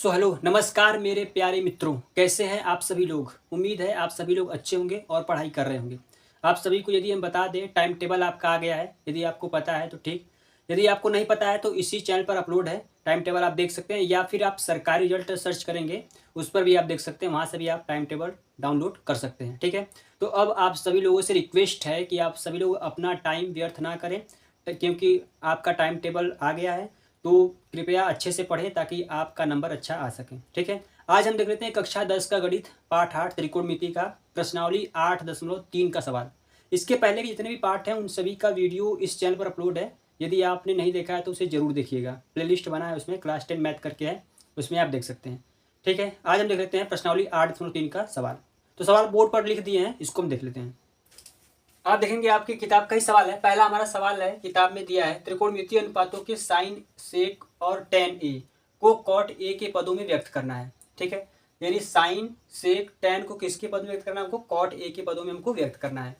Hello नमस्कार मेरे प्यारे मित्रों, कैसे हैं आप सभी लोग। उम्मीद है आप सभी लोग अच्छे होंगे और पढ़ाई कर रहे होंगे। आप सभी को यदि हम बता दें टाइम टेबल आपका आ गया है, यदि आपको पता है तो ठीक। यदि आपको नहीं पता है तो इसी चैनल पर अपलोड है, टाइम टेबल आप देख सकते हैं या फिर आप सरकारी रिजल्ट सर्च करेंगे उस पर भी आप देख सकते हैं, वहाँ से भी आप टाइम टेबल डाउनलोड कर सकते हैं। ठीक है, तो अब आप सभी लोगों से रिक्वेस्ट है कि आप सभी लोग अपना टाइम व्यर्थ ना करें, क्योंकि आपका टाइम टेबल आ गया है। तो कृपया अच्छे से पढ़ें ताकि आपका नंबर अच्छा आ सके। ठीक है, आज हम देख लेते हैं कक्षा 10 का गणित पाठ 8 त्रिकोणमिति का प्रश्नावली 8.3 का सवाल। इसके पहले के जितने भी पाठ हैं उन सभी का वीडियो इस चैनल पर अपलोड है। यदि आपने नहीं देखा है तो उसे जरूर देखिएगा, प्लेलिस्ट बना है उसमें, क्लास 10 मैथ करके है, उसमें आप देख सकते हैं। ठीक है, आज हम देख लेते हैं प्रश्नावली 8.3 का सवाल। तो सवाल बोर्ड पर लिख दिए हैं, इसको हम देख लेते हैं। आप देखेंगे आपकी किताब का ही सवाल है। पहला हमारा सवाल है, किताब में दिया है त्रिकोणमितीय अनुपातों के साइन सेक और टेन ए को कॉट ए के पदों में व्यक्त करना है। ठीक है, यानी साइन सेक टेन को किसके पद में व्यक्त करना है, हमको कॉट ए के पदों में हमको व्यक्त करना है।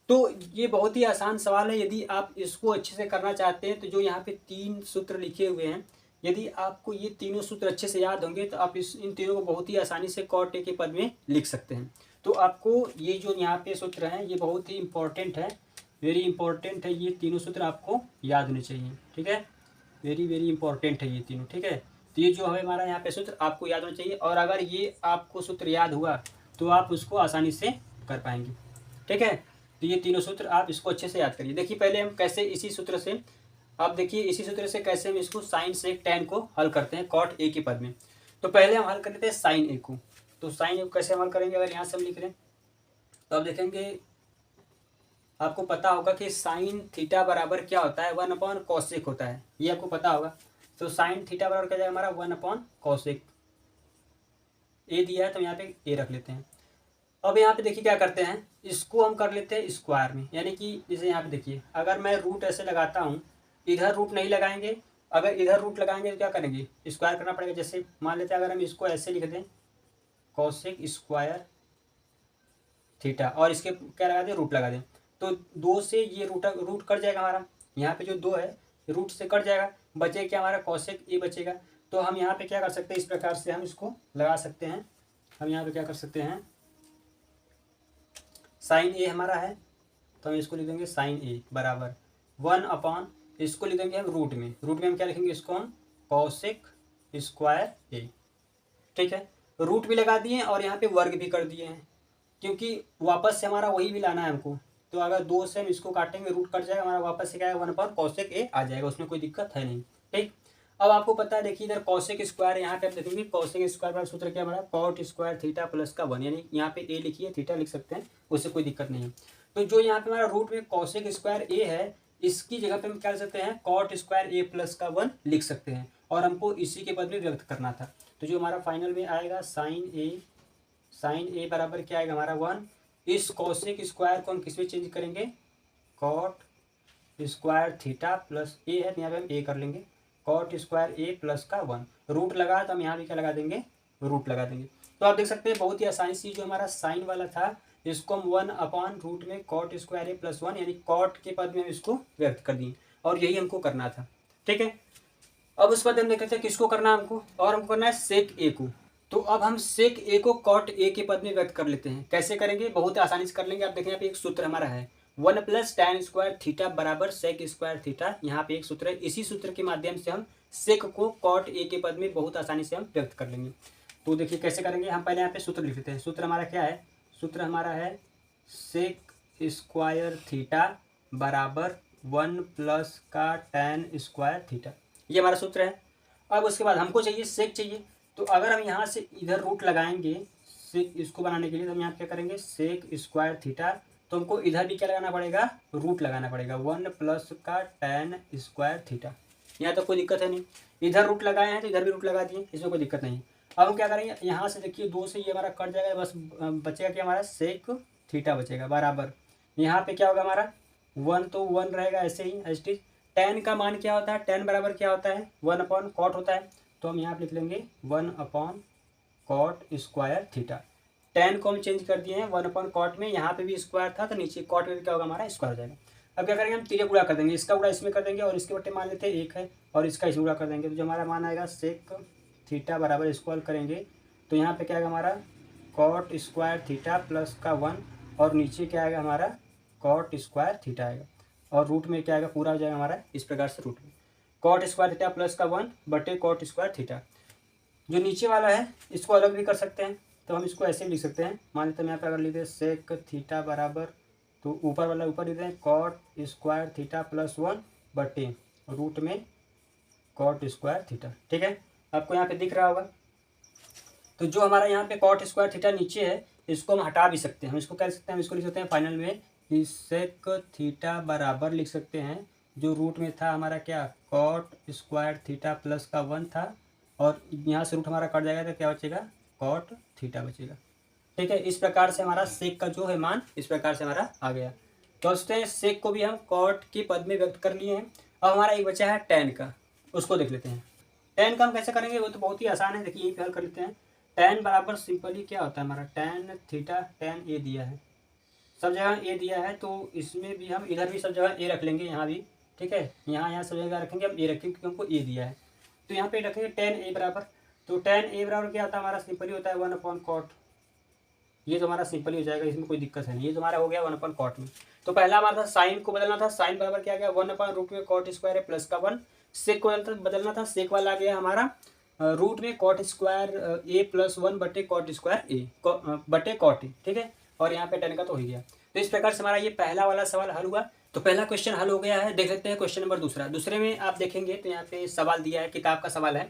तो ये बहुत ही आसान सवाल है। यदि आप इसको अच्छे से करना चाहते हैं तो जो यहाँ पे 3 सूत्र लिखे हुए हैं, यदि आपको ये तीनों सूत्र अच्छे से याद होंगे तो आप इन तीनों को बहुत ही आसानी से कॉट ए के पद में लिख सकते हैं। तो आपको ये जो यहाँ पे सूत्र हैं ये बहुत ही इंपॉर्टेंट है, वेरी इंपॉर्टेंट है। ये तीनों सूत्र आपको याद होने चाहिए। ठीक है, वेरी वेरी इंपॉर्टेंट है ये तीनों। ठीक है, तो ये जो है हमारा यहाँ पे सूत्र आपको याद होना चाहिए, और अगर ये आपको सूत्र याद हुआ तो आप उसको आसानी से कर पाएंगे। ठीक है, तो ये तीनों सूत्र आप इसको अच्छे से याद करिए। देखिए पहले हम कैसे इसी सूत्र से, आप देखिए इसी सूत्र से कैसे हम इसको साइन सेक टेन को हल करते हैं कॉट ए के पद में। तो पहले हम हल कर लेते हैं साइन ए को। तो साइन ए को कैसे हल करेंगे, अगर यहाँ से हम लिख रहे हैं तो आप देखेंगे आपको पता होगा कि साइन थीटा बराबर क्या होता है, 1/cos होता है, ये आपको पता होगा। तो साइन थीटा बराबर क्या जाएगा हमारा 1/cos। ए दिया है तो यहाँ पे ए रख लेते हैं। अब यहाँ पे देखिए क्या करते हैं, इसको हम कर लेते हैं स्क्वायर में, यानी कि जैसे यहाँ पे देखिए अगर मैं रूट ऐसे लगाता हूँ, इधर रूट नहीं लगाएंगे, अगर इधर रूट लगाएंगे तो क्या करेंगे, स्क्वायर करना पड़ेगा। जैसे मान लेते हैं अगर हम इसको ऐसे लिख दें कॉसेक स्क्वायर थीटा, और इसके क्या लगा दें, रूट लगा दें, तो 2 से ये रूट कट जाएगा हमारा, यहाँ पे जो 2 है रूट से कट जाएगा, बचेगा क्या हमारा कॉसेक ए बचेगा। तो हम यहाँ पे क्या कर सकते हैं, इस प्रकार से हम इसको लगा सकते हैं। हम यहाँ पे क्या कर सकते हैं, साइन ए हमारा है तो हम इसको लिख देंगे साइन ए बराबर 1/, इसको लिख देंगे हम रूट में हम क्या लिखेंगे, इसको हम कॉसेक स्क्वायर ए। ठीक है, रूट भी लगा दिए और यहाँ पे वर्ग भी कर दिए हैं, क्योंकि वापस से हमारा वही भी लाना है हमको। तो अगर 2 से हम इसको काटेंगे रूट कट जाएगा हमारा, वापस से क्या है 1/cosec ए आ जाएगा, उसमें कोई दिक्कत है नहीं। ठीक, अब आपको पता है देखिए इधर कॉसेक स्क्वायर, यहाँ पे आप देखेंगे कॉसेक स्क्वायर का सूत्र क्या हमारा कॉट स्क्वायर थीटा प्लस का 1, यानी यहाँ पे ए लिखिए थीटा लिख सकते हैं, उससे कोई दिक्कत नहीं है। तो जो यहाँ पे हमारा रूट में कॉसेक स्क्वायर ए है, इसकी जगह पे हम क्या कर सकते हैं, कॉट स्क्वायर ए प्लस का 1 लिख सकते हैं, और हमको इसी के बदले व्यक्त करना था। तो जो हमारा फाइनल में आएगा साइन ए बराबर क्या आएगा हमारा 1। इस कॉसेक स्क्वायर को हम किस में चेंज करेंगे, कॉट स्क्वायर थीटा प्लस ए है तो यहाँ पे हम ए कर लेंगे, कॉट स्क्वायर ए प्लस का 1, रूट लगा तो हम यहाँ भी क्या लगा देंगे, रूट लगा देंगे। तो आप देख सकते हैं बहुत ही आसानी से जो हमारा साइन वाला था इसको हम 1/रूट में कॉट स्क्वायर ए प्लस 1, यानी कॉट के पद में हम इसको व्यक्त कर दिए, और यही हमको करना था। ठीक है, अब उस बाद हम देख लेते हैं किसको करना है हमको, और हमको करना है सेक ए को। तो अब हम सेक ए को कॉट ए के पद में व्यक्त कर लेते हैं। कैसे करेंगे, बहुत आसानी से कर लेंगे। आप देखें यहाँ पे एक सूत्र हमारा है 1+tan² बराबर सेक स्क्वायर थीटा, यहाँ पे एक सूत्र है, इसी सूत्र के माध्यम से हम सेक को कॉट ए के पद में बहुत आसानी से हम व्यक्त कर लेंगे। तो देखिए कैसे करेंगे, हम पहले यहाँ पे सूत्र लिख लेते हैं। सूत्र हमारा क्या है, सूत्र हमारा है सेक स्क्वायर थीटा बराबर 1+tan² थीटा, ये हमारा सूत्र है। अब उसके बाद हमको चाहिए सेक चाहिए, तो अगर हम यहाँ से इधर रूट लगाएंगे सेक इसको बनाने के लिए, तो हम यहाँ क्या करेंगे सेक स्क्वायर थीटा, तो हमको इधर भी क्या लगाना पड़ेगा, रूट लगाना पड़ेगा 1+tan² थीटा। यहाँ तो कोई दिक्कत है नहीं, इधर रूट लगाए हैं तो इधर भी रूट लगा दिए, इसमें कोई दिक्कत नहीं। अब हम क्या करेंगे, यहाँ से देखिए 2 से ये हमारा कट जाएगा, बस बचेगा क्या हमारा सेक थीटा बचेगा बराबर, यहाँ पे क्या होगा हमारा 1, तो 1 रहेगा ऐसे ही एस्टिज। टेन का मान क्या होता है, टेन बराबर क्या होता है 1/cot होता है, तो हम यहाँ पे लिख लेंगे 1/cot स्क्वायर थीटा। टेन को हम चेंज कर दिए हैं 1/cot में, यहाँ पे भी स्क्वायर था तो नीचे कॉट में क्या होगा हमारा स्क्वायर हो जाएगा। अब क्या करेंगे, हम तीरे गुणा कर देंगे, इसका गुणा इसमें कर देंगे और इसके बट्टे मान लेते हैं 1 है और इसका इस गुणा कर देंगे, तो जो हमारा मान आएगा सेक थीटा बराबर इसको हल करेंगे तो यहाँ पे क्या आएगा हमारा कॉट स्क्वायर थीटा प्लस का 1 और नीचे क्या आएगा हमारा कॉट स्क्वायर थीटा आएगा और रूट में क्या आएगा पूरा हो जाएगा हमारा इस प्रकार से रूट में कॉट स्क्वायर थीटा प्लस का 1 बटे कॉट स्क्वायर थीटा। जो नीचे वाला है इसको अलग भी कर सकते हैं तो हम इसको ऐसे भी लिख सकते हैं। मान लेते हैं यहाँ पे अगर लिख दें सेक थीटा बराबर तो ऊपर वाला ऊपर लिख दें कॉट स्क्वायर थीटा प्लस 1 बटे रूट में कॉट स्क्वायर थीटा। ठीक है, आपको यहाँ पे दिख रहा होगा। तो जो हमारा यहाँ पे कॉट स्क्वायर थीटा नीचे है इसको हम हटा भी सकते हैं। हम इसको क्या लिख सकते हैं, हम इसको लिख सकते हैं फाइनल में कि सेक थीटा बराबर लिख सकते हैं जो रूट में था हमारा क्या कॉट स्क्वायर थीटा प्लस का 1 था और यहाँ से रूट हमारा कट जाएगा तो क्या बचेगा कॉट थीटा बचेगा। ठीक है, इस प्रकार से हमारा सेक का जो है मान इस प्रकार से हमारा आ गया। दोस्तों सेक को भी हम कॉट के पद में व्यक्त कर लिए हैं। अब हमारा एक बचा है टेन का, उसको देख लेते हैं। टेन का हम कैसे करेंगे वो तो बहुत ही आसान है, देखिए यही पे हल कर लेते हैं। टेन बराबर सिंपली क्या होता है हमारा टेन थीटा टेन ए दिया है, सब जगह ए दिया है तो इसमें भी हम इधर भी सब जगह ए रख लेंगे, यहाँ भी ठीक है, यहाँ सब जगह रखेंगे हम ए रखेंगे क्योंकि हमको ए दिया है तो यहाँ पे रखेंगे टेन ए बराबर। तो टेन ए बराबर क्या होता है हमारा सिंपली होता है 1/कॉट। ये तो हमारा सिंपल ही हो जाएगा, इसमें कोई दिक्कत है नहीं। ये तो हमारा हो गया 1/कॉट में। तो पहला हमारा था साइन को बदलना था, साइन बराबर क्या गया 1/रूट में कॉट स्क्वायर है प्लस का 1। सेक को बदलना था, सेक वाला आ गया हमारा रूट में कॉट स्क्वायर ए प्लस 1 बटे कॉट स्क्वायर ए बटे कॉट ए। ठीक है, और यहाँ पे टेन का तो हो ही गया। तो इस प्रकार से हमारा ये पहला वाला सवाल हल हुआ। तो पहला क्वेश्चन हल हो गया है। देख लेते हैं क्वेश्चन नंबर दूसरा। दूसरे में आप देखेंगे तो यहाँ पे सवाल दिया है, किताब का सवाल है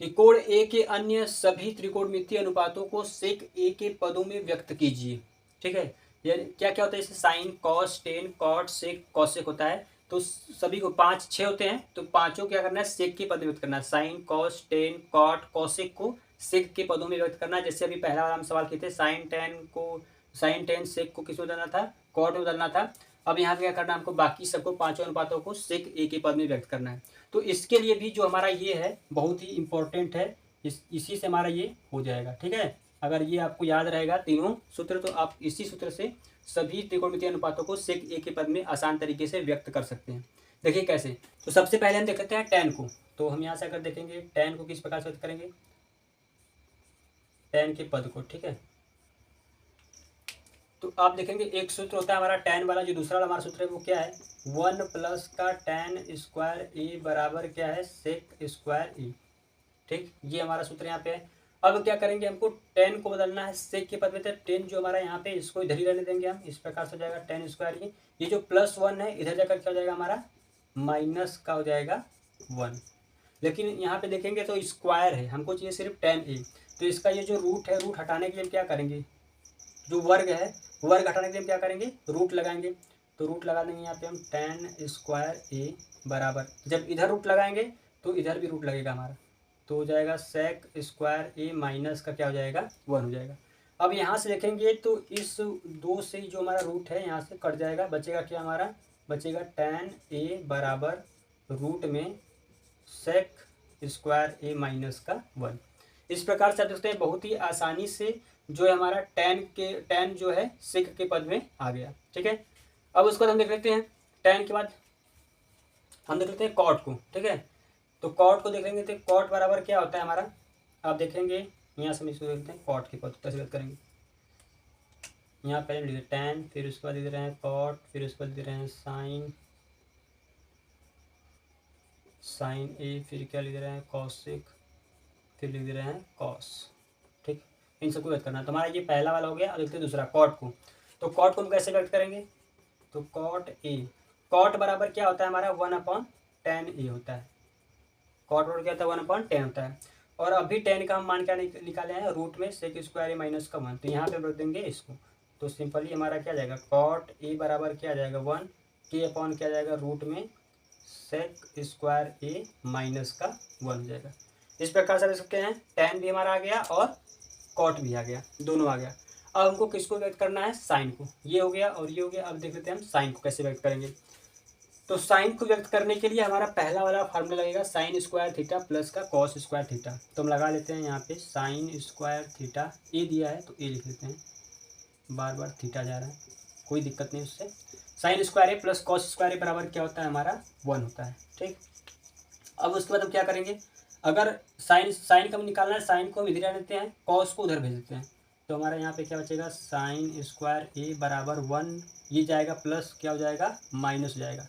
कि कोण ए के अन्य सभी त्रिकोणमितीय अनुपातों को सेक ए के पदों में व्यक्त कीजिए। ठीक है, ये क्या क्या होता है, जैसे sine cos tan cot sec cosec होता है तो सभी को 5 6 होते हैं तो पांचों क्या करना है सेक के पद में व्यक्त करना है। Sine cos tan cot cosec को सेक के पदों में व्यक्त करना है। जैसे अभी पहला वाला हम सवाल किए थे साइन टेन सेक को किस में बदलना था कॉट में बदलना था। अब यहाँ पे क्या करना है हमको बाकी सबको पांचों अनुपातों को सेक ए के पद में व्यक्त करना है। तो इसके लिए भी जो हमारा ये है बहुत ही इंपॉर्टेंट है, इसी से हमारा ये हो जाएगा। ठीक है, अगर ये आपको याद रहेगा तीनों सूत्र तो आप इसी सूत्र से सभी त्रिकोणमितीय अनुपातों को सेक ए के पद में आसान तरीके से व्यक्त कर सकते हैं। देखिए कैसे। तो सबसे पहले हम देख लेते हैं टेन को। तो हम यहाँ से अगर देखेंगे टेन को किस प्रकार से व्यक्त करेंगे, टेन के पद को। ठीक है, तो आप देखेंगे एक सूत्र होता है हमारा टेन वाला, जो दूसरा वाला हमारा सूत्र है वो क्या है 1 प्लस का टेन स्क्वायर ए बराबर क्या है सेक स्क्वायर ए। ठीक, ये हमारा सूत्र यहाँ पे है। अब क्या करेंगे, हमको टेन को बदलना है सेक के पद में, तो टेन जो हमारा यहाँ पे इसको इधर ही रहने देंगे हम, इस प्रकार से हो जाएगा टेन स्क्वायर ए। ये जो +1 है इधर जाकर क्या हो जाएगा हमारा माइनस का हो जाएगा 1। लेकिन यहाँ पे देखेंगे तो स्क्वायर है, हमको चाहिए सिर्फ टेन ए। तो इसका ये जो रूट है रूट हटाने के लिए क्या करेंगे, जो वर्ग है वर्ग हटाने के लिए हम क्या करेंगे रूट लगाएंगे। तो रूट लगा देंगे यहाँ पे हम टेन स्क्वायर ए बराबर, जब इधर रूट लगाएंगे तो इधर भी रूट लगेगा हमारा, तो हो जाएगा सेक स्क्वायर ए माइनस का क्या हो जाएगा 1 हो जाएगा। अब यहाँ से देखेंगे तो इस 2 से जो हमारा रूट है यहाँ से कट जाएगा, बचेगा क्या हमारा बचेगा टेन ए बराबर रूट में सेक स्क्वायर ए माइनस का 1। इस प्रकार से आप देखते हैं बहुत ही आसानी से जो है हमारा टेन जो है सेक के पद में आ गया। ठीक है, अब उसको हम देख लेते हैं। टेन के बाद हम देख लेते हैं कॉट को। ठीक है, तो कॉट को देख लेंगे तो कॉट बराबर क्या होता है हमारा, आप देखेंगे यहाँ से हम इसको देखते हैं कॉट के पद कैसे व्यक्त करेंगे। यहाँ पहले लिख टेन, फिर उसके बाद लिख रहे हैं कॉट, फिर उसके बाद लिख रहे हैं साइन ए, फिर क्या लिख रहे हैं कॉसेक, फिर लिख रहे हैं कॉस। ठीक, इन सबको व्यक्त करना है। तो हमारा ये पहला वाला हो गया। अब देखते हैं दूसरा कॉट को। तो कॉट को हम कैसे व्यक्त करेंगे, तो कॉट ए, कॉट बराबर क्या होता है हमारा 1/10 ए होता है। कॉट बराबर क्या होता है 1/10 होता है। और अभी 10 का हम मान क्या निकाले हैं रूट में सेक स्क्वायर ए माइनस का 1, तो यहाँ पे रख देंगे इसको। तो सिंपली हमारा क्या जाएगा कॉट ए बराबर क्या जाएगा 1 के अपॉन क्या जाएगा रूट में सेक स्क्वायर ए माइनस का 1 हो जाएगा। इस प्रकार से देख सकते हैं टेन भी हमारा आ गया और कॉट भी आ गया, दोनों आ गया। अब हमको किसको व्यक्त करना है साइन को, ये हो गया और ये हो गया। अब देख लेते हैं हम साइन को कैसे व्यक्त करेंगे। तो साइन को व्यक्त करने के लिए हमारा पहला वाला फार्मूला लगेगा साइन स्क्वायर थीटा प्लस का कॉस स्क्वायर थीटा। तो हम लगा लेते हैं यहाँ पे साइन स्क्वायर थीटा ए दिया है तो ए लिख लेते हैं, बार बार थीटा जा रहा है कोई दिक्कत नहीं उससे। साइन स्क्वायर ए प्लस कॉस स्क्वायर ए बराबर क्या होता है हमारा 1 होता है। ठीक, अब उसके बाद हम क्या करेंगे, अगर साइन का निकालना है, साइन को हम इधर लेते हैं, कॉस को उधर भेज देते हैं, तो हमारा यहाँ पे क्या बचेगा, साइन स्क्वायर ए बराबर 1, ये जाएगा प्लस क्या हो जाएगा, माइनस हो जाएगा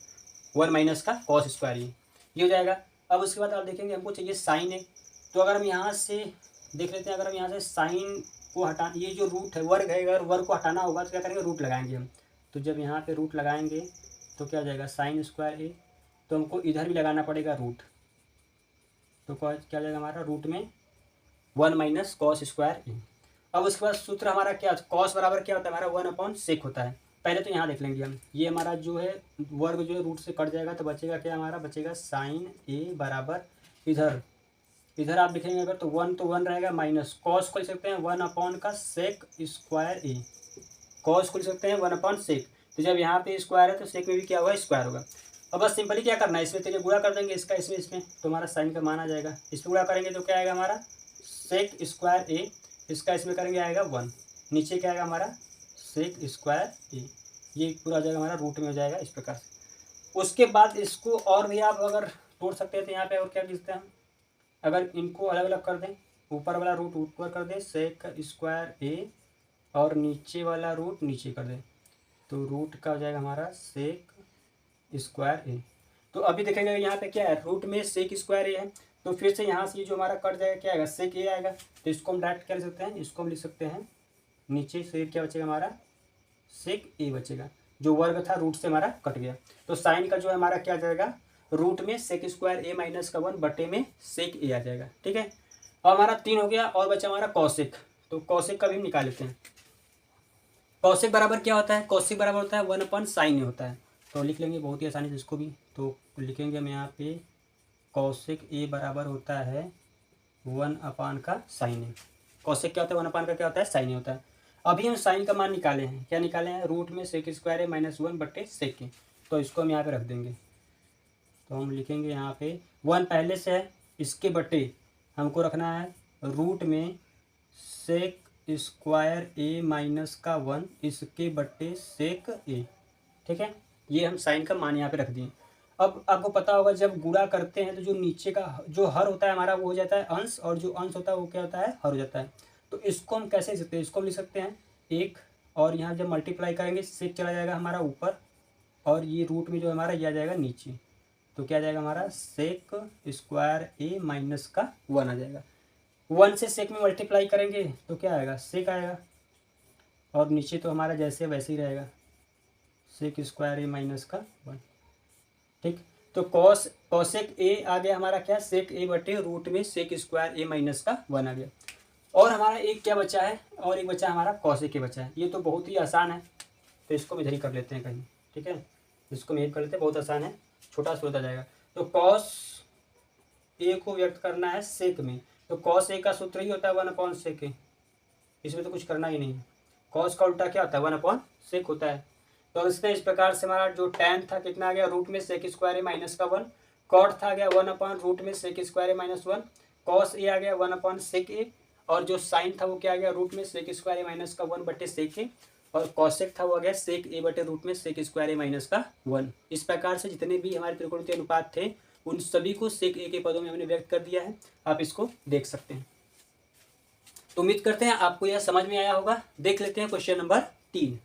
1 माइनस का कॉस स्क्वायर ये हो जाएगा। अब उसके बाद आप देखेंगे हमको चाहिए साइन ए, तो अगर हम यहाँ से देख लेते हैं, अगर हम यहाँ से साइन को हटा, ये जो रूट है वर्ग है, अगर वर्ग को हटाना होगा तो क्या करेंगे, रूट लगाएंगे हम। तो जब यहाँ पे रूट लगाएंगे तो क्या हो जाएगा, साइन स्क्वायर ए, तो हमको इधर भी लगाना पड़ेगा रूट, तो क्या हो जाएगा हमारा, रूट में 1 माइनस कॉस स्क्वायर ए। अब उसके बाद सूत्र हमारा क्या, कॉस बराबर क्या होता है हमारा 1/sec होता है। पहले तो यहाँ देख लेंगे हम, ये हमारा जो है वर्ग जो है रूट से कट जाएगा, तो बचेगा क्या हमारा, बचेगा साइन ए बराबर इधर आप लिखेंगे अगर तो 1 तो 1 रहेगा, माइनस कॉस को लिख सकते हैं 1/sec स्क्वायर ए, कॉस को लिख सकते हैं 1/sec। तो जब यहाँ पे स्क्वायर है तो सेक में भी क्या होगा, स्क्वायर होगा। अब बस सिंपली क्या करना है, इसमें तेरे गुणा कर देंगे, इसका इसमें तो हमारा साइन का मान आ जाएगा। इसमें गुणा करेंगे तो क्या आएगा हमारा, सेक स्क्वायर ए, इसका इसमें करेंगे आएगा 1, नीचे क्या आएगा हमारा, सेक स्क्वायर ए, ये पूरा हो जाएगा हमारा रूट में हो जाएगा इस प्रकार से। उसके बाद इसको और भी आप अगर तोड़ सकते हैं तो यहाँ पे और क्या लिखते हैं, अगर इनको अलग अलग कर दें, ऊपर वाला रूट ऊपर कर दें सेक स्क्वायर ए, और नीचे वाला रूट नीचे कर दें, तो रूट का हो जाएगा हमारा सेक स्क्वायर ए। तो अभी देखेंगे यहाँ पे क्या है, रूट में सेक स्क्वायर ए है, तो फिर से यहाँ से ये जो हमारा कट जाएगा क्या आएगा, सेक ए आएगा, तो इसको हम डायरेक्ट क्या लिख सकते हैं, इसको हम लिख सकते हैं नीचे से क्या बचेगा हमारा, सेक ए बचेगा, जो वर्ग था रूट से हमारा कट गया। तो साइन का जो है हमारा क्या जाएगा, रूट में सेक स्क्वायर ए माइनस का 1 बटे में सेक ए आ जाएगा, ठीक है। और हमारा 3 हो गया, और बचा हमारा कॉसेक, तो कॉसेक का भी हम निकाल लेते हैं। कॉसेक बराबर क्या होता है, कॉसेक बराबर होता है 1/sin होता है, तो लिख लेंगे बहुत ही आसानी से इसको भी। तो लिखेंगे हम यहाँ पे कॉसेक ए बराबर होता है 1/sin ए। कॉसेक क्या होता है, 1 का क्या होता है, साइन ए होता है। अभी हम साइन का मान निकाले हैं, क्या निकाले हैं, रूट में सेक स्क्वायर ए माइनस 1 बटे सेक ए, तो इसको हम यहाँ पे रख देंगे। तो हम लिखेंगे यहाँ पे 1 पहले से है, इसके बटे हमको रखना है रूट में सेक स्क्वायर ए माइनस का 1 इसके बटे सेक ए, ठीक है। ये हम साइन का मान यहाँ पे रख दिए। अब आपको पता होगा जब गुणा करते हैं तो जो नीचे का जो हर होता है हमारा वो हो जाता है अंश, और जो अंश होता है वो क्या होता है, हर हो जाता है। तो इसको हम कैसे लिख सकते हैं, इसको हम लिख सकते हैं 1, और यहाँ जब मल्टीप्लाई करेंगे सेक चला जाएगा हमारा ऊपर, और ये रूट में जो हमारा ये आ जाएगा नीचे, तो क्या आ जाएगा हमारा सेक स्क्वायर ए माइनस का 1 आ जाएगा। 1 से सेक में मल्टीप्लाई करेंगे तो क्या आएगा, सेक आएगा, और नीचे तो हमारा जैसे वैसे ही रहेगा, सेक स्क्वायर ए माइनस का 1, ठीक। तो कॉसेक ए आ गया हमारा क्या, सेक ए बटे रूट में सेक स्क्वायर ए माइनस का 1 आ गया। और हमारा एक क्या बचा है, और एक बचा हमारा कॉसेक ए बचा है। ये तो बहुत ही आसान है, तो इसको भी इधर ही कर लेते हैं कहीं, ठीक है, इसको भी कर लेते हैं, बहुत आसान है, छोटा सा होता जाएगा। तो कॉस ए को व्यक्त करना है सेक में, तो कॉस ए का सूत्र ही होता है 1/sec ए, इसमें तो कुछ करना ही नहीं है। कॉस का उल्टा क्या होता है, 1/sec होता है। तो इसमें इस प्रकार से हमारा जो tan था कितना आ गया, रूट में सेक स्क्वायर ए माइनस का 1, कॉट था गया 1/रूट में sec square A minus 1, cos A आ गया 1/sec ए, और जो साइन था वो क्या आ गया, रूट में सेक स्क्वायर ए माइनस का 1 बटे सेक ए, और कॉसेक था वो आ गया सेक ए बटे रूट में सेक स्क्वायर ए माइनस का 1। इस प्रकार से जितने भी हमारे त्रिकोणमितीय अनुपात थे उन सभी को सेक ए के पदों में हमने व्यक्त कर दिया है, आप इसको देख सकते हैं। तो उम्मीद करते हैं आपको यह समझ में आया होगा। देख लेते हैं क्वेश्चन नंबर 3।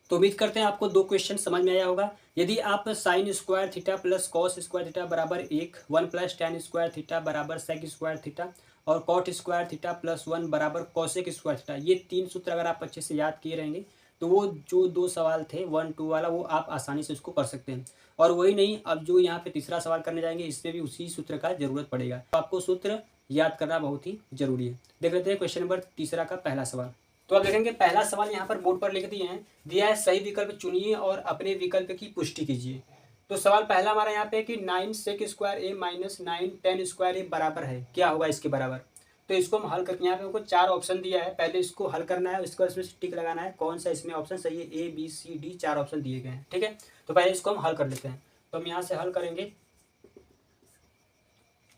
तो उम्मीद करते हैं आपको 2 क्वेश्चन समझ में आया होगा। यदि आप sign square theta plus cos square theta बराबर 1 प्लस टैन स्क्वायर थीटा बराबर सेक स्क्वायर थीटा और कॉट स्क्वायर थीटा प्लस 1 बराबर कॉसेक स्क्वायर थीटा, ये 3 सूत्र अगर आप अच्छे से याद किए रहेंगे तो वो जो 2 सवाल थे 1, 2 वाला वो आप आसानी से उसको कर सकते हैं। और वही नहीं, अब जो यहाँ पे तीसरा सवाल करने जाएंगे इससे भी उसी सूत्र का जरूरत पड़ेगा, तो आपको सूत्र याद करना बहुत ही जरूरी है। देख लेते हैं क्वेश्चन नंबर तीसरा का पहला सवाल। तो आप देखेंगे पहला सवाल यहाँ पर बोर्ड पर लिख दिए हैं, दिया है सही विकल्प चुनिए और अपने विकल्प की पुष्टि कीजिए। तो सवाल पहला हमारा यहाँ पे कि 9 सेक स्क्वायर ए माइनस 9 tan स्क्वायर ए बराबर है, क्या होगा इसके बराबर। तो इसको हम हल करके, यहाँ पे हमको 4 ऑप्शन दिया है, पहले इसको हल करना है, उसके बाद इसमें टिक लगाना है कौन सा इसमें ऑप्शन सही है, A B C D 4 option दिए गए हैं, ठीक है। तो पहले इसको हम हल कर लेते हैं। तो हम यहाँ से हल करेंगे,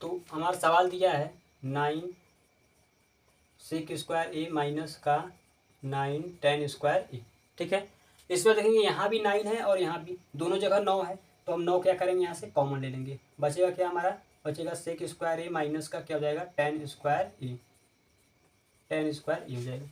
तो हमारा सवाल दिया है 9 सेक स्क्वायर ए माइनस का 9 tan स्क्वायर ए, ठीक है। इसमें देखेंगे यहाँ भी 9 है और यहाँ भी, दोनों जगह 9 है, तो हम 9 क्या करेंगे यहाँ से कॉमन ले लेंगे, बचेगा क्या हमारा बचेगा सेक स्क्वायर ए माइनस का क्या हो जाएगा टेन स्क्वायर ए, टेन स्क्वायर ए हो जाएगा।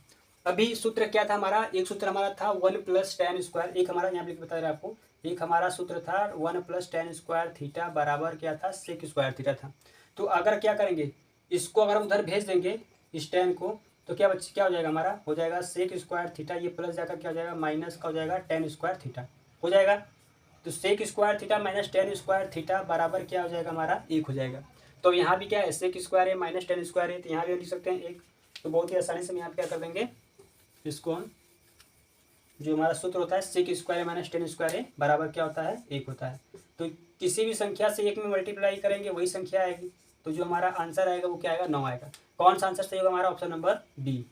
अभी सूत्र क्या था हमारा, एक सूत्र हमारा था 1 प्लस टेन स्क्वायर, एक हमारा यहाँ लिख बता रहे आपको, एक हमारा सूत्र था 1 प्लस टेन स्क्वायर थीटा बराबर क्या था सेक स्क्वायर थीटा था। तो अगर क्या करेंगे, इसको अगर हम उधर भेज देंगे इस टेन को, तो क्या हो जाएगा हमारा, हो जाएगा सेक स्क्वायर थीटा, ये प्लस जाकर क्या हो जाएगा माइनस का हो जाएगा टेन स्क्वायर थीटा हो जाएगा। तो sec square theta minus tan square theta बराबर क्या हो जाएगा हमारा एक हो जाएगा। तो यहाँ भी क्या है सेक स्क्वायर है माइनस टेन स्क्वायर है, तो यहाँ भी हम लिख सकते हैं एक। तो बहुत ही आसानी से हम यहाँ पे क्या कर देंगे, इसको हम जो हमारा सूत्र होता है sec square minus tan square है बराबर क्या होता है एक होता है। तो किसी भी संख्या से एक में मल्टीप्लाई करेंगे वही संख्या आएगी, तो जो हमारा आंसर आएगा वो क्या आएगा 9 आएगा। कौन सा आंसर सही होगा हमारा, ऑप्शन नंबर बी।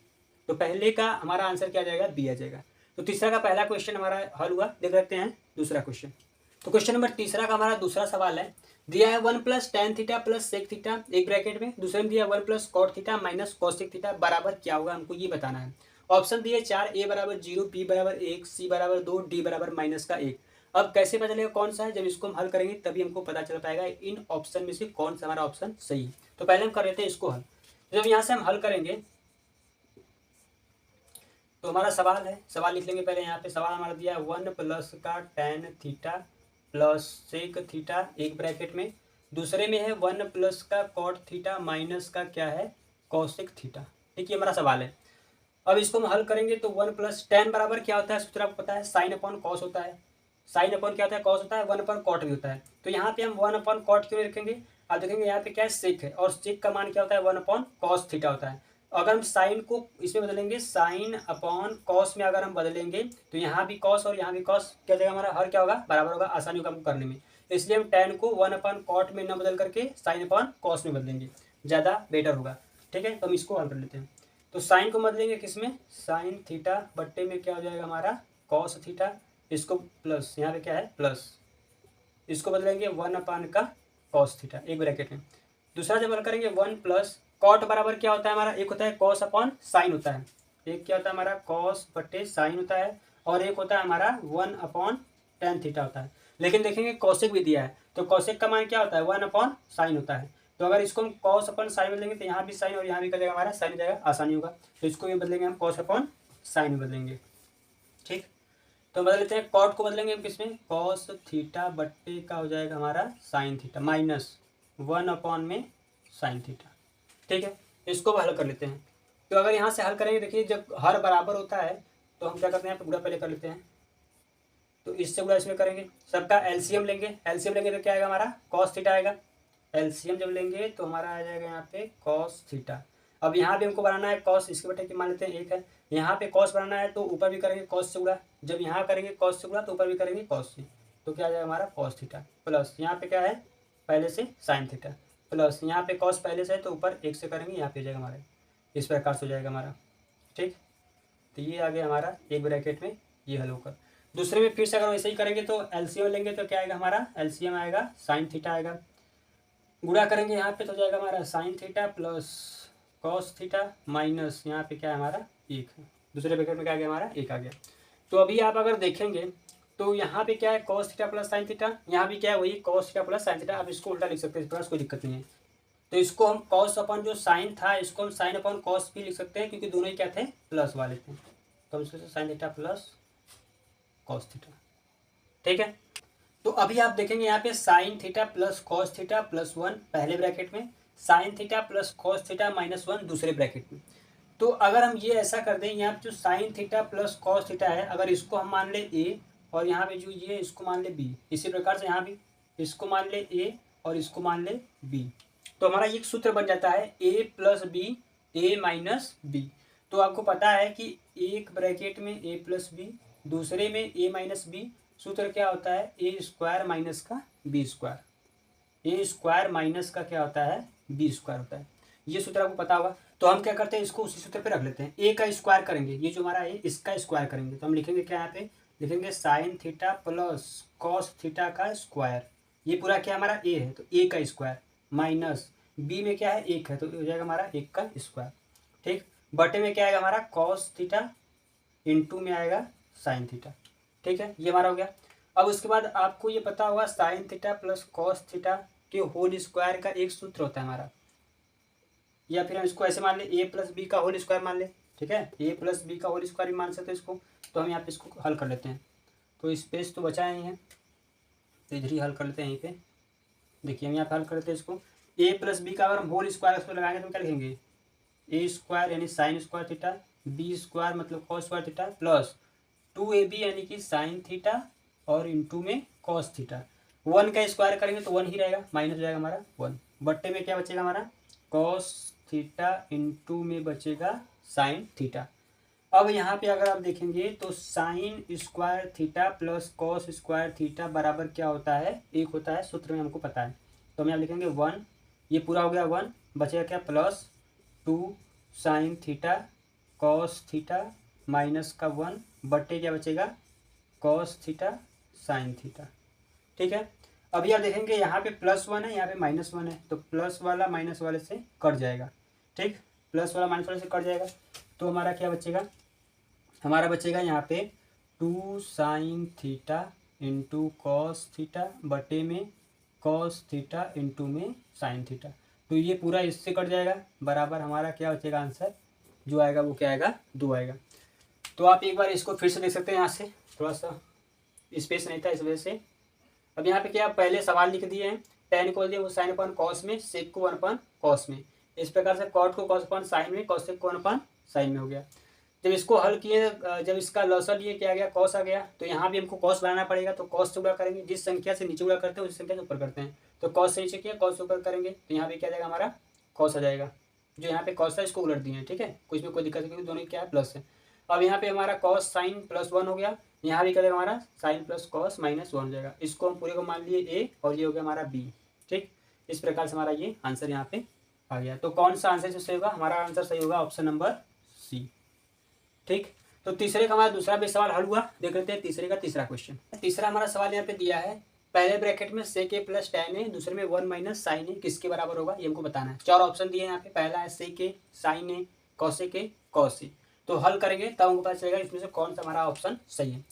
तो पहले का हमारा आंसर क्या आ जाएगा बी आ जाएगा। तो तीसरा का पहला क्वेश्चन हमारा हल हुआ, देख लेते हैं दूसरा क्वेश्चन। तो क्वेश्चन नंबर तीसरा का हमारा दूसरा सवाल है, दिया है 1 plus tan theta plus sec theta एक ब्रैकेट में, दूसरे में दिया 1 plus cot theta minus cosec theta बराबर क्या होगा, हमको ये बताना है। ऑप्शन दिए 4, ए बराबर 0, बी बराबर 1, सी बराबर 2, डी बराबर माइनस का 1। अब कैसे पता चलेगा कौन सा है, जब इसको हम हल करेंगे तभी हमको पता चल पाएगा इन ऑप्शन में से कौन सा हमारा ऑप्शन सही है। तो पहले हम कर लेते हैं इसको हल। जब यहाँ से हम हल करेंगे तो हमारा सवाल है, सवाल लिख लेंगे पहले। यहाँ पे सवाल हमारा दिया है 1 प्लस का tan theta plus sec theta एक ब्रैकेट में, दूसरे में है 1 प्लस का कॉट थीटा माइनस का क्या है कॉसेक थीटा। ठीक है हमारा सवाल है। अब इसको हम हल करेंगे तो 1 प्लस टेन बराबर क्या होता है, सूत्र आपको पता है साइन अपॉन कॉस होता है। साइन अपॉन क्या होता है कॉस होता है, 1 अपॉन कॉट भी होता है। तो यहाँ पे हम 1 अपॉन कॉट क्यों रखेंगे, आप देखेंगे यहाँ पे क्या है सेक है, और सेक का मान क्या होता है 1 अपॉन कॉस थीटा होता है। अगर हम साइन को इसमें बदलेंगे साइन अपॉन कॉस में अगर हम बदलेंगे तो यहाँ भी कॉस और यहाँ भी कॉस क्या जाएगा हमारा, हर क्या होगा बराबर होगा, आसानी होगा हमको करने में। इसलिए हम टेन को 1 अपॉन कॉट में न बदल करके साइन अपॉन कॉस में बदलेंगे, ज़्यादा बेटर होगा। ठीक है, तो हम इसको हल कर लेते हैं। तो साइन को बदलेंगे किसमें, साइन थीटा बट्टे में क्या हो जाएगा हमारा कॉस थीटा, इसको प्लस यहाँ पे क्या है प्लस, इसको बदलेंगे 1 अपान का कॉस थीटा एक ब्रैकेट में। दूसरा जब हल करेंगे 1 प्लस कॉट बराबर क्या होता है हमारा, एक होता है कॉस अपॉन साइन होता है, एक क्या होता है हमारा कॉस बट्टे साइन होता है, और एक होता है हमारा 1 अपॉन टेन थीटा होता है। लेकिन देखेंगे कॉसेक भी दिया है, तो कॉसेक का मान क्या होता है 1 अपॉन साइन होता है। तो अगर इसको हम कॉस अपॉन साइन बदलेंगे तो यहाँ भी साइन और यहाँ भी कर जाएगा हमारा साइन हो जाएगा, आसानी होगा। तो इसको भी बदलेंगे हम कॉस अपॉन साइन बदलेंगे। ठीक, तो बदल लेते हैं, कॉट को बदलेंगे हम किसमें कॉस थीटा बट्टे का हो जाएगा हमारा साइन थीटा माइनस 1 अपॉन में साइन थीटा। ठीक है, इसको हल कर लेते हैं। तो अगर यहाँ से हल करेंगे, देखिए जब हर बराबर होता है तो हम क्या करते हैं, गुणा पहले कर लेते हैं। तो इससे गुणा इसमें करेंगे, सबका एलसीएम लेंगे, एलसीएम लेंगे तो क्या आएगा हमारा कॉस थीटा आएगा। एलसीएम जब लेंगे तो हमारा आ जाएगा यहाँ पे कॉस थीटा। अब यहाँ भी हमको बनाना है कॉस, इसके बटे की मान लेते हैं एक है, यहाँ पे कॉस बनाना है तो ऊपर भी करेंगे कॉस से गुणा, जब यहाँ करेंगे कॉस से गुणा तो ऊपर भी करेंगे कॉस से, तो क्या आ जाएगा हमारा कॉस थीटा प्लस यहाँ पे क्या है पहले से साइन थीटा प्लस यहाँ पे कॉस पहले से है तो ऊपर एक से करेंगे, यहाँ पे हो जाएगा हमारा इस प्रकार से हो जाएगा हमारा। ठीक, तो ये आ गया हमारा एक ब्रैकेट में ये हल होकर। दूसरे में फिर से अगर वैसे ही करेंगे तो एलसीएम लेंगे तो क्या आएगा हमारा, एलसीएम आएगा साइन थीटा आएगा, गुणा करेंगे यहाँ पे तो जाएगा हमारा sine theta plus cos theta minus यहाँ पे क्या है हमारा एक है, दूसरे ब्रैकेट में क्या आ गया हमारा एक आ गया। तो अभी आप अगर देखेंगे तो यहाँ पे क्या है cos theta plus sine theta, यहाँ भी क्या है वही cos theta plus sine theta. आप इसको उल्टा लिख सकते हैं, इस प्रकार कोई दिक्कत नहीं है। तो इसको हम कॉस अपन जो साइन था इसको हम साइन अपन कॉस भी लिख सकते हैं, क्योंकि दोनों ही क्या थे प्लस वाले थे। तो हम इसको sine theta plus cos theta. ठीक है, तो अभी आप देखेंगे यहाँ पे sine theta plus cos theta plus 1 पहले ब्रैकेट में, sine theta plus cos theta minus 1 दूसरे ब्रैकेट में। तो अगर हम ये ऐसा कर दें, यहाँ जो sine theta plus cos theta है अगर इसको हम मान ले ए और यहाँ पे जो ये इसको मान ले बी, इसी प्रकार से यहाँ भी इसको मान ले ए और इसको मान ले बी, तो हमारा एक सूत्र बन जाता है ए प्लस बी ए माइनस बी। तो आपको पता है कि एक ब्रैकेट में ए प्लस बी, दूसरे में ए माइनस बी, सूत्र क्या होता है ए स्क्वायर माइनस का बी स्क्वायर, ए स्क्वायर माइनस का क्या होता है बी स्क्वायर होता है। ये सूत्र आपको पता होगा। तो हम क्या करते हैं इसको उसी सूत्र पे रख लेते हैं, ए का स्क्वायर करेंगे, ये जो हमारा है इसका स्क्वायर करेंगे। तो हम लिखेंगे क्या यहाँ पे लिखेंगे sine theta plus cos theta का स्क्वायर, ये पूरा क्या हमारा ए है तो ए का स्क्वायर माइनस बी में क्या है एक है तो हो जाएगा हमारा एक का स्क्वायर। ठीक, बटे में क्या आएगा हमारा कॉस थीटा इंटू में आएगा साइन थीटा। ठीक है, ये हमारा हो गया। अब उसके बाद आपको ये पता होगा sine theta plus cos theta के होल स्क्वायर का एक सूत्र होता है हमारा, या फिर हम इसको ऐसे मान ले ए प्लस बी का होल स्क्वायर मान ले, ठीक है, ए प्लस बी का होल स्क्वायर भी मान सकते हैं इसको। तो हम यहाँ पे इसको हल कर लेते हैं, तो स्पेस तो बचा नहीं है, तो इधर ही हल कर लेते हैं। यहीं पे देखिए हम यहाँ पे हल कर लेते हैं इसको, ए प्लस बी का अगर हम होल स्क्वायर उसमें लगाएंगे तो क्या लिखेंगे, ए स्क्वायर यानी sine square theta, B square मतलब cos square theta, plus 2ab यानी कि साइन थीटा और इंटू में कॉस थीटा। 1 का स्क्वायर करेंगे तो 1 ही रहेगा, माइनस हो जाएगा हमारा 1, बट्टे में क्या बचेगा हमारा कॉस थीटा इंटू में बचेगा साइन थीटा। अब यहाँ पे अगर आप देखेंगे तो sign square theta plus cos square theta बराबर क्या होता है, एक होता है, सूत्र में हमको पता है। तो हम यहाँ लिखेंगे 1, ये पूरा हो गया 1, बचेगा क्या plus 2 sine theta cos theta minus का 1 बट्टे क्या बचेगा कॉस थीटा साइन थीटा, ठीक है। अभी आप देखेंगे यहाँ पे +1 है, यहाँ पे -1 है, तो प्लस वाला माइनस वाले से कट जाएगा, ठीक, प्लस वाला माइनस वाले से कट जाएगा। तो हमारा क्या बचेगा, हमारा बचेगा यहाँ पे 2 sine theta into cos theta बटे में कॉस थीटा इंटू में साइन थीटा। तो ये पूरा इससे कट जाएगा, बराबर हमारा क्या बचेगा आंसर जो आएगा वो क्या आएगा 2 आएगा। तो आप एक बार इसको फिर से देख सकते हैं, यहाँ से थोड़ा सा स्पेस नहीं था इस वजह से। अब यहाँ पे क्या पहले सवाल लिख दिए हैं, tan को दिया वो साइन अपन कॉस में, सेक को 1 अपन कॉस में, इस प्रकार से कॉट को कॉस अपन साइन में, कॉसेक को 1 अपन साइन में हो गया। जब इसको हल किए, जब इसका लॉसर लिए क्या आ गया कॉस आ गया, तो यहाँ भी हमको कॉस बनाना पड़ेगा, तो कॉस से गुणा करेंगे, जिस संख्या से नीचे गुणा करते हैं उस संख्या से ऊपर करते हैं, तो कॉस से नीचे किया कॉस से ऊपर करेंगे, तो यहाँ पे क्या जाएगा हमारा कॉस आ जाएगा, जो यहाँ पे कॉस है इसको उलट दिए हैं, ठीक है, कुछ में कोई दिक्कत नहीं क्योंकि दोनों क्या है प्लस है। अब यहाँ पे हमारा कॉस साइन +1 हो गया, यहाँ भी क्या जाएगा हमारा साइन प्लस कॉस -1 हो जाएगा, इसको हम पूरे को मान लिए ए और ये हो गया हमारा बी, ठीक। इस प्रकार से हमारा ये आंसर यहाँ पे आ गया। तो कौन सा आंसर सही होगा, हमारा आंसर सही होगा ऑप्शन नंबर सी, ठीक। तो तीसरे का हमारा दूसरा भी सवाल हल हुआ, देख लेते हैं तीसरे का तीसरा क्वेश्चन। तीसरा हमारा सवाल यहाँ पे दिया है, पहले ब्रैकेट में सेक ए प्लस tan ए, दूसरे में 1 माइनस साइन ए किसके बराबर होगा, ये हमको बताना है। 4 ऑप्शन दिए हैं यहाँ पे, पहला है sec A, sine A, cosec A, cos A. तो हल करेंगे तब हमको पता चलेगा इसमें से कौन सा हमारा ऑप्शन सही है।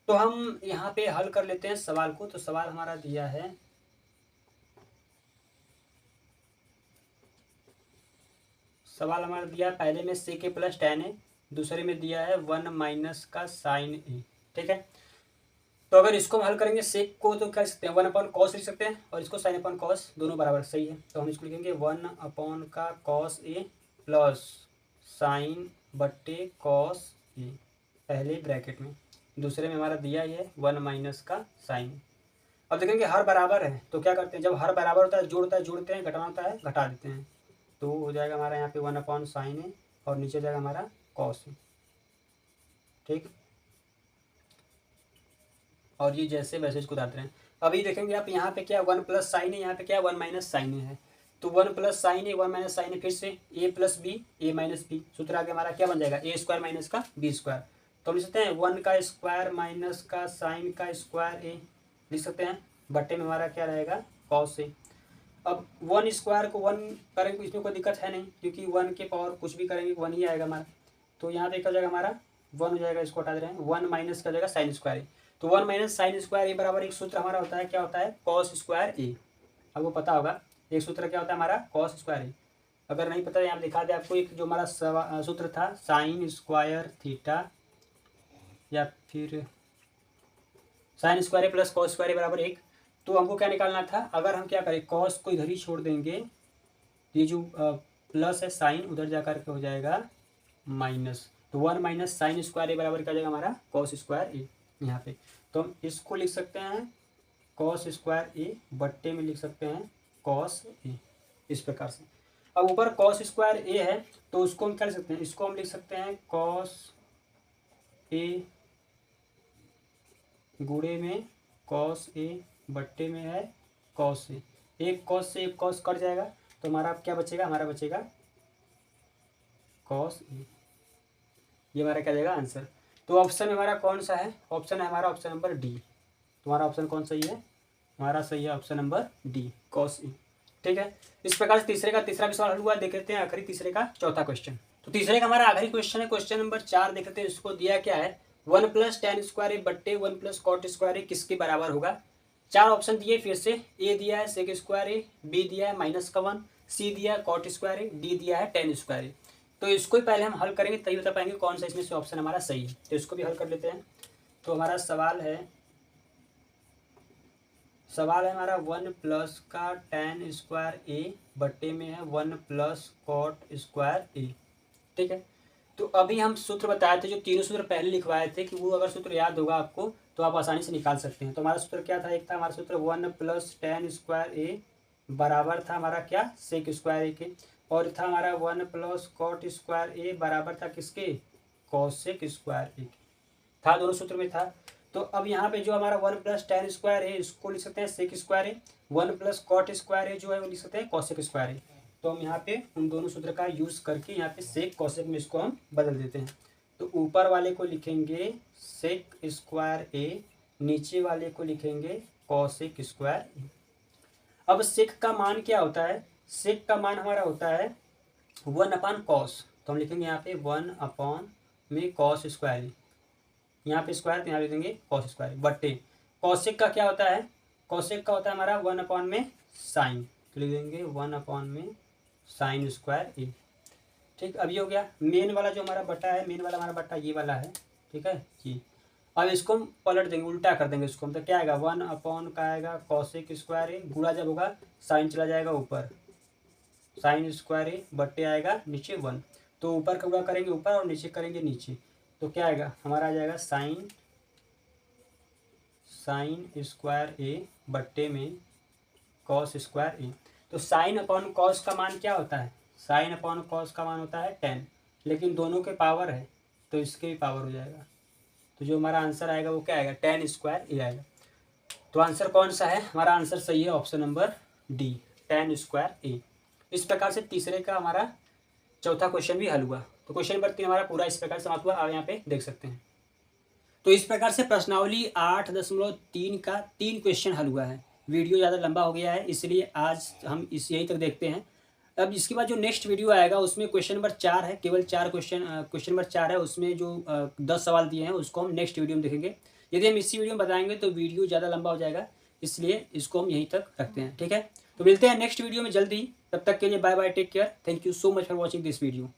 तो हम यहाँ पे हल कर लेते हैं सवाल को। तो सवाल हमारा दिया है, सवाल हमारा दिया है पहले में सेक ए प्लस tan ए, दूसरे में दिया है 1 माइनस का साइन ए, ठीक है। तो अगर इसको हम हल करेंगे सेक को तो क्या लिख सकते हैं 1 अपॉन कॉस लिख सकते हैं, और इसको साइन अपॉन कॉस, दोनों बराबर सही है, तो हम इसको लिखेंगे 1 अपॉन का कॉस ए प्लस साइन बट्टे कॉस ए, पहले ब्रैकेट में, दूसरे में हमारा दिया ये 1 माइनस का साइन। अब देखेंगे हर बराबर है तो क्या करते हैं, जब हर बराबर होता है जोड़ते हैं, घटाना होता है घटा देते हैं, तो हो जाएगा हमारा यहाँ पे 1 अपॉन साइन ए और नीचे जाएगा हमारा कॉस ए, ठीक। और ये जैसे वैसे इसको उतारते हैं। अभी देखेंगे आप यहाँ पे क्या 1 प्लस साइन है, यहाँ पे क्या 1 माइनस साइन है, तो 1 प्लस साइन है 1 माइनस साइन है, फिर से ए प्लस बी ए माइनस बी, सूत्र आगे हमारा क्या बन जाएगा ए स्क्वायर माइनस का बी स्क्वायर। तो हम लिख सकते हैं 1 का स्क्वायर माइनस का साइन का स्क्वायर ए लिख सकते हैं, बट्टे में हमारा क्या रहेगा कॉस ए। अब 1 स्क्वायर को 1 करेंगे इसमें कोई दिक्कत है नहीं, क्योंकि 1 के पावर कुछ भी करेंगे 1 ही आएगा हमारा, तो यहाँ पे क्या हो जाएगा हमारा 1 हो जाएगा, इसको हटा दे रहे हैं, 1 माइनस का जाएगा साइन स्क्वायर ए, तो 1 माइनस साइन स्क्वायर ए बराबर एक सूत्र हमारा होता है, क्या होता है कॉस स्क्वायर ए। आपको पता होगा एक सूत्र क्या होता है हमारा कॉस स्क्वायर ए, अगर नहीं पता यहाँ दिखा दे आपको, एक जो हमारा सूत्र था साइन स्क्वायर थीटा या फिर साइन स्क्वायर ए प्लस कॉस स्क्वायर ए बराबर 1। तो हमको क्या निकालना था, अगर हम क्या करें कॉस को इधर ही छोड़ देंगे, ये जो प्लस है साइन उधर जा कर के हो जाएगा माइनस, तो 1 माइनस साइन स्क्वायर ए बराबर क्या जाएगा हमारा कॉस स्क्वायर ए यहाँ पे। तो हम इसको लिख सकते हैं कॉस स्क्वायर ए बट्टे में लिख सकते हैं कॉस ए, इस प्रकार से। अब ऊपर कॉस स्क्वायर ए है तो उसको हम क्या लिख सकते हैं, इसको हम लिख सकते हैं कॉस ए गुणे में कॉस ए बट्टे में है कॉस ए, एक कॉस से एक कॉस कट जाएगा, तो हमारा क्या बचेगा, हमारा बचेगा कॉस ए, ये हमारा क्या जाएगा आंसर। तो ऑप्शन हमारा कौन सा है, ऑप्शन है हमारा ऑप्शन नंबर डी। तुम्हारा ऑप्शन कौन सही है, हमारा सही है option number D cos A, ठीक है। इस प्रकार से तीसरे का तीसरा भी सवाल हल हुआ। देख लेते हैं आखिरी तीसरे का चौथा क्वेश्चन। तो तीसरे का हमारा आखिरी क्वेश्चन है क्वेश्चन नंबर 4। देख लेते हैं इसको दिया क्या है, 1 प्लस tan स्क्वायर ए बट्टे 1 प्लस कॉट स्क्वायर ए किसके बराबर होगा। चार ऑप्शन दिए फिर से, ए दिया है सेक स्क्वायर ए, बी दिया है -1, सी दिया है कॉट स्क्वायर ए, डी दिया है टेन स्क्वायर ए। तो इसको ही पहले हम हल करेंगे तभी बता पाएंगे कौन सा इसमें से ऑप्शन हमारा सही है। तो इसको भी हल कर लेते हैं। तो हमारा सवाल है हमारा 1 प्लस का टेन स्क्वायर ए बट्टे में है 1 प्लस कॉट स्क्वायर ए। ठीक है, तो अभी हम सूत्र बताए थे, जो तीनों सूत्र पहले लिखवाए थे, कि वो अगर सूत्र याद होगा आपको तो आप आसानी से निकाल सकते हैं। तो हमारा सूत्र क्या था, एक था हमारा सूत्र 1 प्लस टेन स्क्वायर ए बराबर था हमारा क्या, सेक स्क्वायर ए के, और था हमारा 1 प्लस कॉट स्क्वायर ए बराबर था किसके, कॉसेक स्क्वायर ए के। था, दोनों सूत्र में था। तो अब यहाँ पे जो हमारा 1 प्लस टेन स्क्वायर है इसको लिख सकते हैं सेक स्क्वायर ए, 1 प्लस कॉट स्क्वायर ए जो है वो लिख सकते हैं कॉसेक स्क्वायर ए। तो हम यहाँ पे उन दोनों सूत्र का यूज़ करके यहाँ पे सेक कॉसेक में इसको हम बदल देते हैं। तो ऊपर वाले को लिखेंगे सेक स्क्वायर ए, नीचे वाले को लिखेंगे कॉसेक स्क्वायर ए। अब सेक का मान क्या होता है, सेक का मान हमारा होता है 1 कॉस। तो हम लिखेंगे यहाँ पे 1 में कॉस स्क्वायर ए, यहाँ पे स्क्वायर तो यहाँ लिख देंगे कॉस स्क्वायर बट्टे कॉसेक का क्या होता है, कॉसेक का होता है हमारा 1 में साइन, तो लिख देंगे 1 में साइन स्क्वायर ए। ठीक, अब ये हो गया मेन वाला जो हमारा बटा है, मेन वाला हमारा बटा ये वाला है। ठीक है जी, अब इसको हम पलट देंगे, उल्टा कर देंगे इसको। मतलब क्या आएगा, 1 का आएगा कॉसेक स्क्वायर ए, गुणा जब होगा साइन चला जाएगा ऊपर, साइन स्क्वायर ए बट्टे आएगा नीचे 1। तो ऊपर का गुणा करेंगे ऊपर और नीचे करेंगे नीचे, तो क्या आएगा हमारा आ जाएगा साइन स्क्वायर ए बट्टे में कॉस स्क्वायर ए। तो साइन अपॉन कॉस का मान क्या होता है, साइन अपॉन कॉस का मान होता है 10, लेकिन दोनों के पावर है तो इसके भी पावर हो जाएगा। तो जो हमारा आंसर आएगा वो क्या आएगा, 10 स्क्वायर ए आएगा। तो आंसर कौन सा है, हमारा आंसर सही है ऑप्शन नंबर डी, 10 स्क्वायर ए। इस प्रकार से तीसरे का हमारा चौथा क्वेश्चन भी हल हुआ। तो क्वेश्चन नंबर 3 हमारा पूरा इस प्रकार समाप्त हुआ, आप यहाँ पे देख सकते हैं। तो इस प्रकार से प्रश्नावली 8.3 का 3 क्वेश्चन हल हुआ है। वीडियो ज़्यादा लंबा हो गया है इसलिए आज हम इस यहीं तक देखते हैं। अब इसके बाद जो नेक्स्ट वीडियो आएगा उसमें क्वेश्चन नंबर 4 है, केवल 4 क्वेश्चन नंबर 4 है, उसमें जो 10 सवाल दिए हैं उसको हम नेक्स्ट वीडियो में देखेंगे। यदि हम इसी वीडियो में बताएंगे तो वीडियो ज़्यादा लंबा हो जाएगा, इसलिए इसको हम यहीं तक रखते हैं। ठीक है, तो मिलते हैं नेक्स्ट वीडियो में जल्दी, तब तक के लिए bye bye, take care, thank you so much for watching this video.